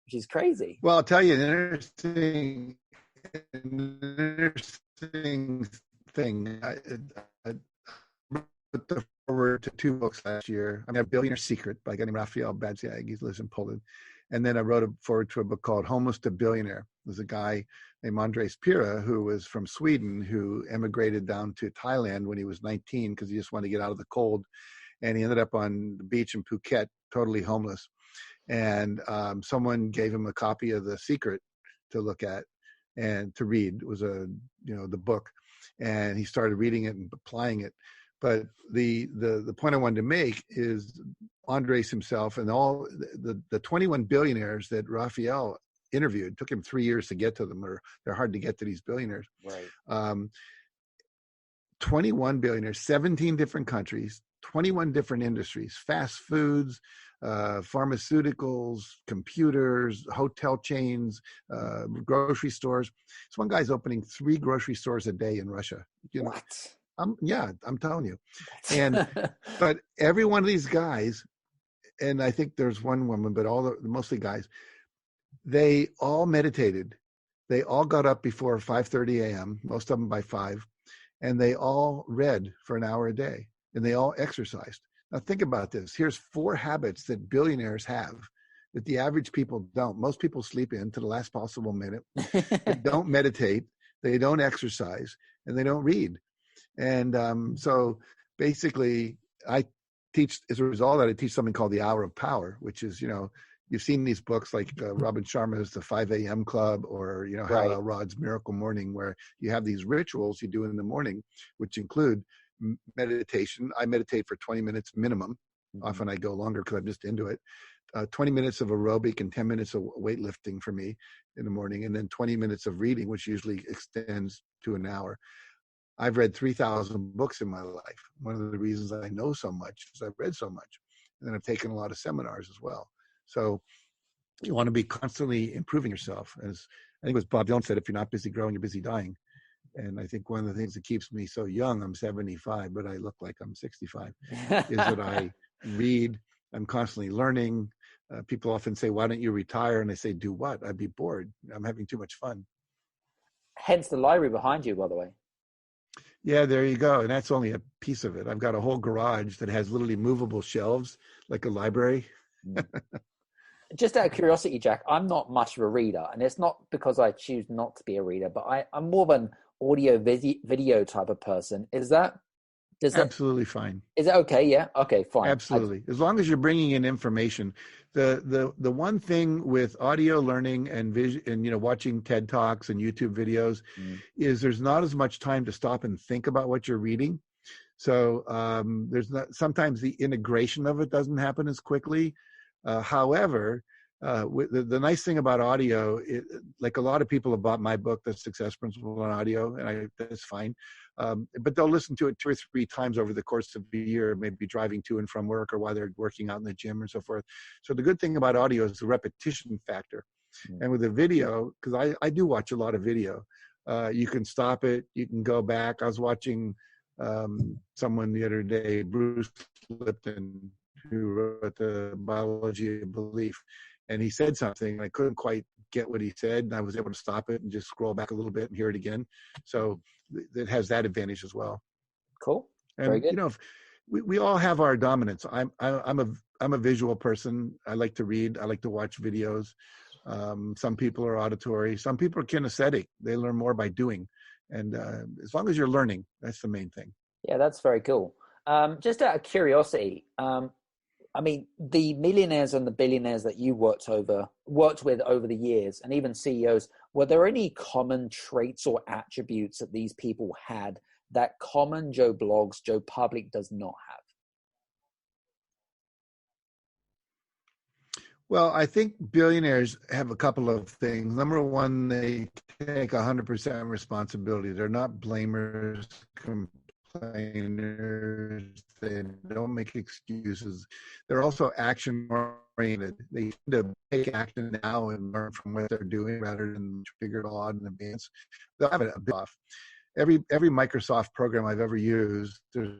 which is crazy. Well, I'll tell you an interesting thing. I wrote the forward to 2 books last year. I mean, A Billionaire's Secret by a guy named Raphael Badziag. He lives in Poland. And then I wrote a forward to a book called Homeless to Billionaire. There's a guy named Andres Pira who was from Sweden who emigrated down to Thailand when he was 19 because he just wanted to get out of the cold. And he ended up on the beach in Phuket, totally homeless. And someone gave him a copy of The Secret to look at and to read. It was the book. And he started reading it and applying it. But the point I wanted to make is Andres himself and all the 21 billionaires that Raphael interviewed, took him 3 years to get to them, or they're hard to get to these billionaires. Right. 21 billionaires, 17 different countries, 21 different industries, fast foods, pharmaceuticals, computers, hotel chains, grocery stores. This one guy's opening 3 grocery stores a day in Russia. What? I'm telling you. And but every one of these guys, and I think there's one woman, but mostly guys, they all meditated. They all got up before 5:30 a.m., most of them by 5, and they all read for an hour a day, and they all exercised. Now think about this. Here's 4 habits that billionaires have that the average people don't. Most people sleep in to the last possible minute. They don't meditate. They don't exercise, and they don't read. And so basically I teach, as a result of that, I teach something called the Hour of Power, which is, you've seen these books like Robin Sharma's The 5 a.m. Club, or, Right. Hal Elrod's Miracle Morning, where you have these rituals you do in the morning, which include meditation. I meditate for 20 minutes minimum. Mm-hmm. Often I go longer because I'm just into it. 20 minutes of aerobic and 10 minutes of weightlifting for me in the morning, and then 20 minutes of reading, which usually extends to an hour. I've read 3,000 books in my life. One of the reasons I know so much is I've read so much. And then I've taken a lot of seminars as well. So you want to be constantly improving yourself. As I think it was Bob Dylan said, if you're not busy growing, you're busy dying. And I think one of the things that keeps me so young, I'm 75, but I look like I'm 65, is that I read. I'm constantly learning. People often say, why don't you retire? And I say, do what? I'd be bored. I'm having too much fun. Hence the library behind you, by the way. Yeah, there you go. And that's only a piece of it. I've got a whole garage that has literally movable shelves, like a library. Just out of curiosity, Jack, I'm not much of a reader, and it's not because I choose not to be a reader, but I'm more of an audio video type of person. Absolutely fine. Is that okay? Yeah. Okay, fine. Absolutely. As long as you're bringing in information. The one thing with audio learning and vision and watching TED Talks and YouTube videos is there's not as much time to stop and think about what you're reading. So there's not, sometimes the integration of it doesn't happen as quickly. However, the nice thing about audio, like a lot of people have bought my book, The Success Principle on Audio, and that's fine. But they'll listen to it 2 or 3 times over the course of a year, maybe driving to and from work or while they're working out in the gym and so forth. So the good thing about audio is the repetition factor. And with the video, because I do watch a lot of video, you can stop it, you can go back. I was watching someone the other day, Bruce Lipton, who wrote The Biology of Belief. And he said something, and I couldn't quite get what he said, and I was able to stop it and just scroll back a little bit and hear it again. So it has that advantage as well. Cool. And very good. We all have our dominance. I'm a visual person. I like to read. I like to watch videos. Some people are auditory. Some people are kinesthetic. They learn more by doing. And as long as you're learning, that's the main thing. Yeah, that's very cool. Just out of curiosity, I mean, the millionaires and the billionaires that you worked with over the years, and even CEOs, were there any common traits or attributes that these people had that common Joe Blogs, Joe Public does not have? Well, I think billionaires have a couple of things. Number one, they take 100% responsibility. They're not blamers, complainers. They don't make excuses. They're also action oriented. They tend to take action now and learn from what they're doing rather than figure it all out in advance. They'll have it a bit off. Every Microsoft program I've ever used, there's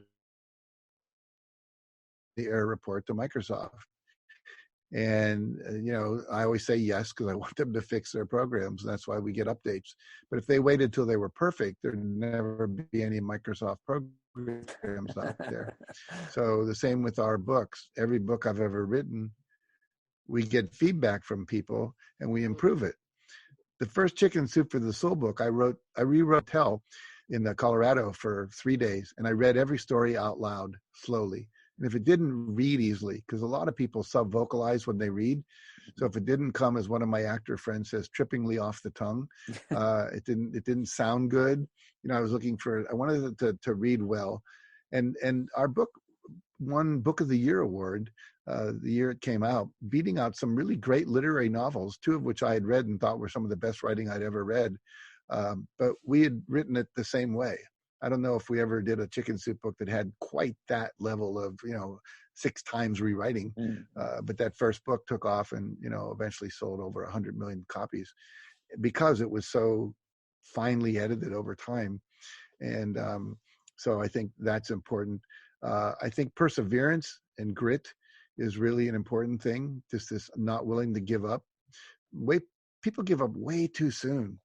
the error report to Microsoft. And, I always say yes, because I want them to fix their programs. And that's why we get updates. But if they waited till they were perfect, there'd never be any Microsoft programs out there. So the same with our books. Every book I've ever written, we get feedback from people and we improve it. The first Chicken Soup for the Soul book, I rewrote Tell in Colorado for 3 days. And I read every story out loud slowly. And if it didn't read easily, because a lot of people sub-vocalize when they read. So if it didn't come, as one of my actor friends says, trippingly off the tongue, it didn't sound good. I wanted it to read well. And our book won Book of the Year award the year it came out, beating out some really great literary novels, 2 of which I had read and thought were some of the best writing I'd ever read. But we had written it the same way. I don't know if we ever did a Chicken Soup book that had quite that level of, 6 times rewriting. But that first book took off and, eventually sold over 100 million copies because it was so finely edited over time. And so I think that's important. I think perseverance and grit is really an important thing. Just this not willing to give up. People give up way too soon,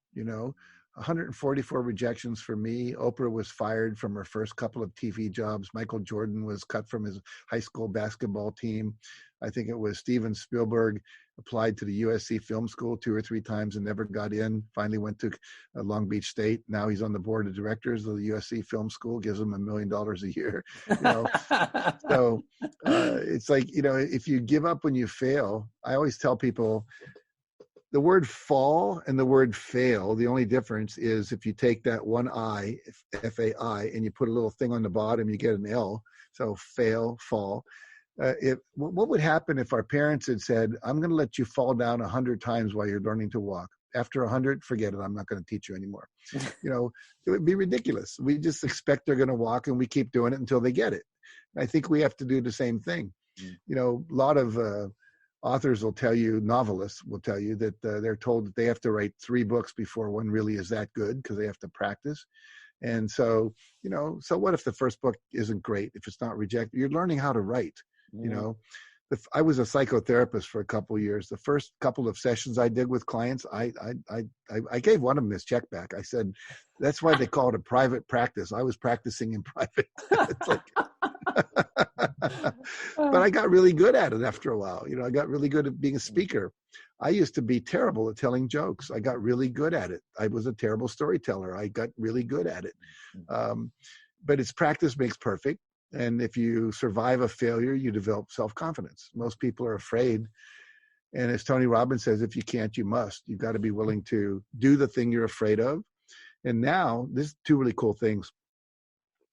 144 rejections for me. Oprah was fired from her first couple of TV jobs. Michael Jordan was cut from his high school basketball team. I think it was Steven Spielberg applied to the USC Film School 2 or 3 times and never got in. Finally went to Long Beach State. Now he's on the board of directors of the USC Film School, gives him $1 million a year. So it's like, if you give up when you fail, I always tell people, the word fall and the word fail, the only difference is if you take that one I, F-A-I, and you put a little thing on the bottom, you get an L. So fail, fall. What would happen if our parents had said, I'm going to let you fall down 100 times while you're learning to walk. After 100, forget it. I'm not going to teach you anymore. It would be ridiculous. We just expect they're going to walk and we keep doing it until they get it. I think we have to do the same thing. A lot of authors will tell you, novelists will tell you that they're told that they have to write 3 books before one really is that good, because they have to practice. And so, so what if the first book isn't great? If it's not rejected, you're learning how to write. I was a psychotherapist for a couple of years. The first couple of sessions I did with clients, I gave one of them his check back. I said, that's why they call it a private practice. I was practicing in private. It's like, but I got really good at it after a while. I got really good at being a speaker. I used to be terrible at telling jokes. I got really good at it. I was a terrible storyteller. I got really good at it. But it's practice makes perfect. And if you survive a failure, you develop self-confidence. Most people are afraid. And as Tony Robbins says, if you can't, you must. You've got to be willing to do the thing you're afraid of. And now, there's 2 really cool things.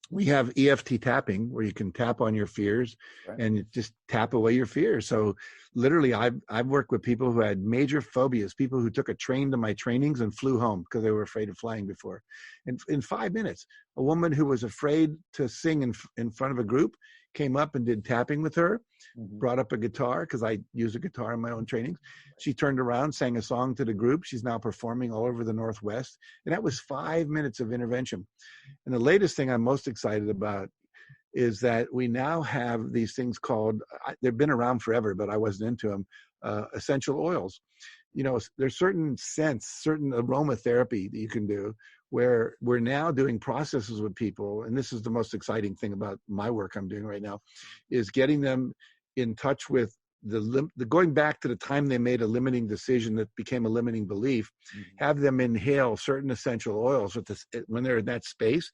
We have EFT tapping, where you can tap on your fears, right, and just tap away your fears. So literally, I've worked with people who had major phobias, people who took a train to my trainings and flew home because they were afraid of flying before. And in 5 minutes, a woman who was afraid to sing in front of a group came up and did tapping with her, brought up a guitar, because I use a guitar in my own trainings. She turned around, sang a song to the group. She's now performing all over the Northwest. And that was 5 minutes of intervention. And the latest thing I'm most excited about is that we now have these things called, they've been around forever, but I wasn't into them, essential oils. There's certain scents, certain aromatherapy that you can do, where we're now doing processes with people. And this is the most exciting thing about my work I'm doing right now, is getting them in touch with the going back to the time they made a limiting decision that became a limiting belief, have them inhale certain essential oils when they're in that space.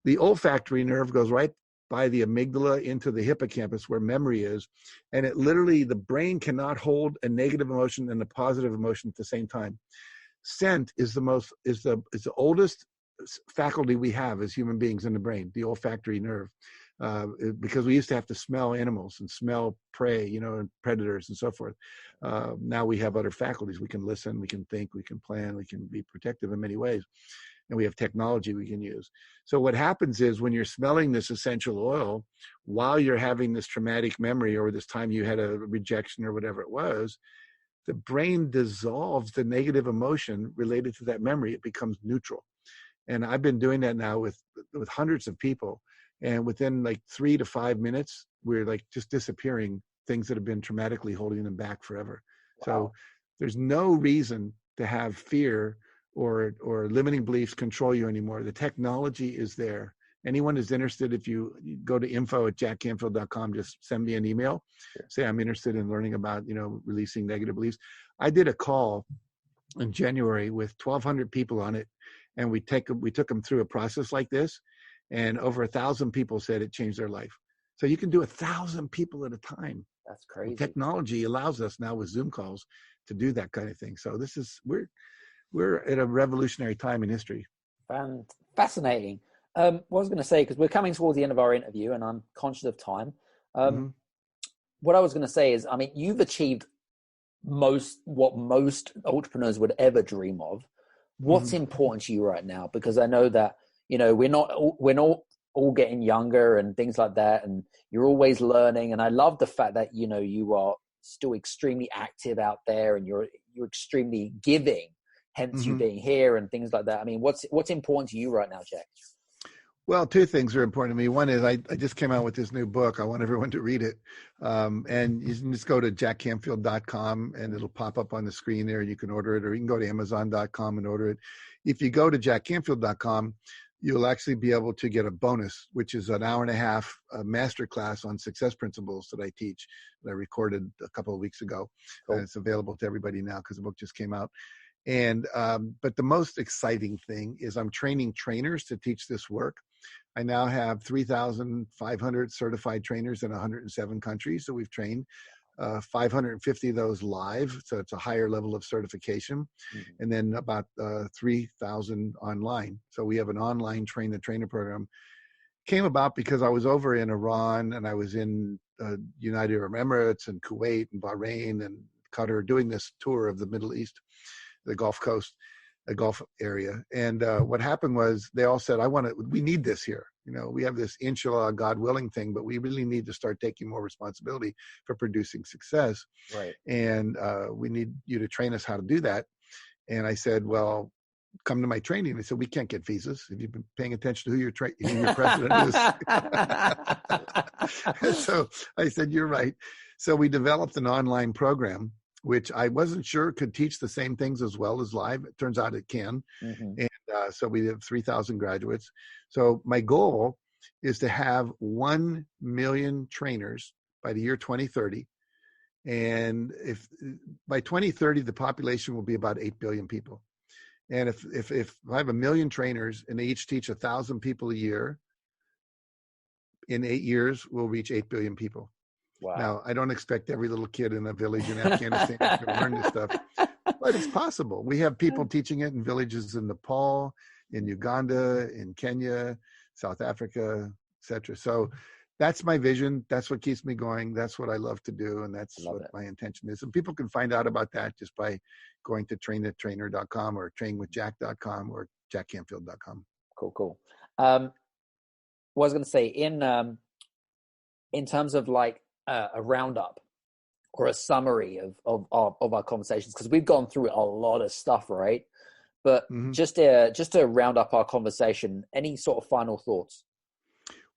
The olfactory nerve goes right by the amygdala into the hippocampus, where memory is. And it literally, the brain cannot hold a negative emotion and a positive emotion at the same time. Scent is the oldest faculty we have as human beings in the brain, the olfactory nerve, because we used to have to smell animals and smell prey, and predators and so forth. Now we have other faculties. We can listen, we can think, we can plan, we can be protective in many ways. And we have technology we can use. So what happens is, when you're smelling this essential oil, while you're having this traumatic memory, or this time you had a rejection or whatever it was, the brain dissolves the negative emotion related to that memory. It becomes neutral. And I've been doing that now with hundreds of people. And within like 3 to 5 minutes, we're like just disappearing things that have been traumatically holding them back forever. Wow. So there's no reason to have fear or limiting beliefs control you anymore. The technology is there. Anyone is interested, if you go to info@jackcanfield.com, just send me an email. Sure. Say, I'm interested in learning about, releasing negative beliefs. I did a call in January with 1,200 people on it. And we took them through a process like this. And over 1,000 people said it changed their life. So you can do 1,000 people at a time. That's crazy. Technology allows us now with Zoom calls to do that kind of thing. So we're at a revolutionary time in history. Fascinating. What I was going to say, because we're coming towards the end of our interview and I'm conscious of time. What I was going to say is, you've achieved what most entrepreneurs would ever dream of. What's important to you right now? Because I know that, we're not all getting younger and things like that. And you're always learning. And I love the fact that, you are still extremely active out there and you're extremely giving, hence you being here and things like that. What's important to you right now, Jack? Well, 2 things are important to me. One is I just came out with this new book. I want everyone to read it. And you can just go to jackcanfield.com and it'll pop up on the screen there. You can order it, or you can go to amazon.com and order it. If you go to jackcanfield.com, you'll actually be able to get a bonus, which is an hour-and-a-half masterclass on success principles that I teach, that I recorded a couple of weeks ago. Cool. And it's available to everybody now because the book just came out. And but the most exciting thing is I'm training trainers to teach this work. I now have 3,500 certified trainers in 107 countries. So we've trained 550 of those live. So it's a higher level of certification. And then about 3,000 online. So we have an online train-the-trainer program. Came about because I was over in Iran and I was in United Arab Emirates and Kuwait and Bahrain and Qatar doing this tour of the Middle East, the Gulf Coast. a Gulf area. And what happened was they all said, we need this here. We have this inshallah, God willing thing, but we really need to start taking more responsibility for producing success. Right. And we need you to train us how to do that. And I said, well, come to my training. They said, we can't get visas. Have you been paying attention to who your president is? So I said, you're right. So we developed an online program, which I wasn't sure could teach the same things as well as live. It turns out it can. Mm-hmm. And so we have 3,000 graduates. So my goal is to have 1 million trainers by the year 2030. And if by 2030, the population will be about 8 billion people. And if I have 1 million trainers and they each teach 1,000 people a year, in 8 years, we'll reach 8 billion people. Wow. Now, I don't expect every little kid in a village in Afghanistan to learn this stuff, but it's possible. We have people teaching it in villages in Nepal, in Uganda, in Kenya, South Africa, etc. So that's my vision. That's what keeps me going. That's what I love to do. And that's what my intention is. And people can find out about that just by going to trainthetrainer.com or trainwithjack.com or jackcanfield.com. Cool. What I was going to say, in terms of like a roundup or a summary of our conversations, because we've gone through a lot of stuff, right? But just to round up our conversation, any sort of final thoughts?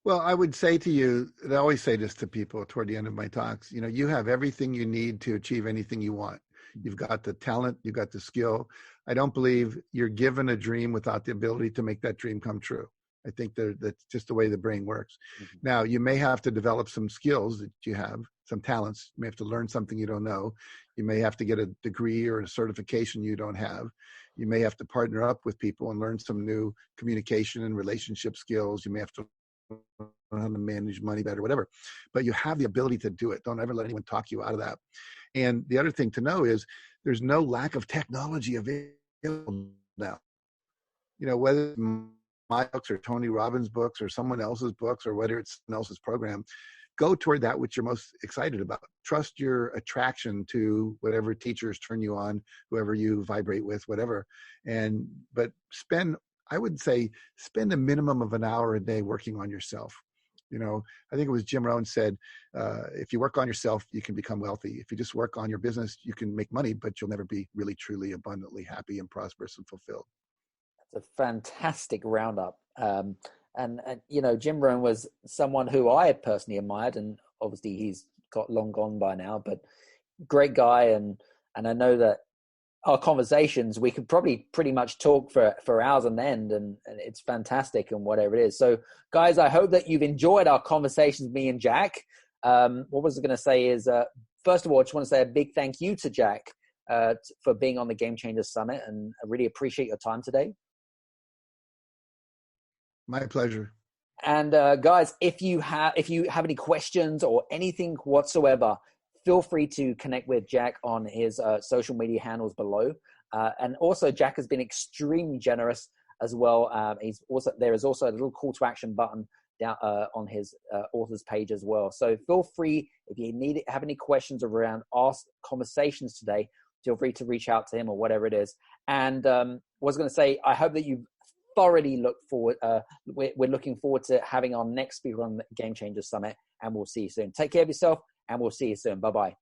Well, I would say to you, and I always say this to people toward the end of my talks, you have everything you need to achieve anything you want. You've got the talent, you've got the skill. I don't believe you're given a dream without the ability to make that dream come true. I think that's just the way the brain works. Mm-hmm. Now, you may have to develop some skills that you have, some talents. You may have to learn something you don't know. You may have to get a degree or a certification you don't have. You may have to partner up with people and learn some new communication and relationship skills. You may have to learn how to manage money better, whatever. But you have the ability to do it. Don't ever let anyone talk you out of that. And the other thing to know is there's no lack of technology available now. Whether it's my books or Tony Robbins' books or someone else's books or whether it's someone else's program, go toward that which you're most excited about. Trust your attraction to whatever teachers turn you on, whoever you vibrate with, whatever. But I would say spend a minimum of an hour a day working on yourself. I think it was Jim Rohn said, if you work on yourself, you can become wealthy. If you just work on your business, you can make money, but you'll never be really, truly, abundantly happy and prosperous and fulfilled. That's a fantastic roundup. And Jim Rohn was someone who I personally admired, and obviously he's got long gone by now, but great guy. And I know that our conversations, we could probably pretty much talk for hours on end, and it's fantastic and whatever it is. So guys, I hope that you've enjoyed our conversations, me and Jack. What was I going to say is, first of all, I just want to say a big thank you to Jack for being on the Game Changers Summit, and I really appreciate your time today. My pleasure. And guys, if you have any questions or anything whatsoever, feel free to connect with Jack on his social media handles below. And also, Jack has been extremely generous as well. There is also a little call to action button down on his author's page as well. So feel free, if you have any questions around our conversations today, feel free to reach out to him or whatever it is. And I was going to say, I hope that you've thoroughly looked forward. We're looking forward to having our next speaker on the Game Changers Summit, and we'll see you soon. Take care of yourself, and we'll see you soon. Bye-bye.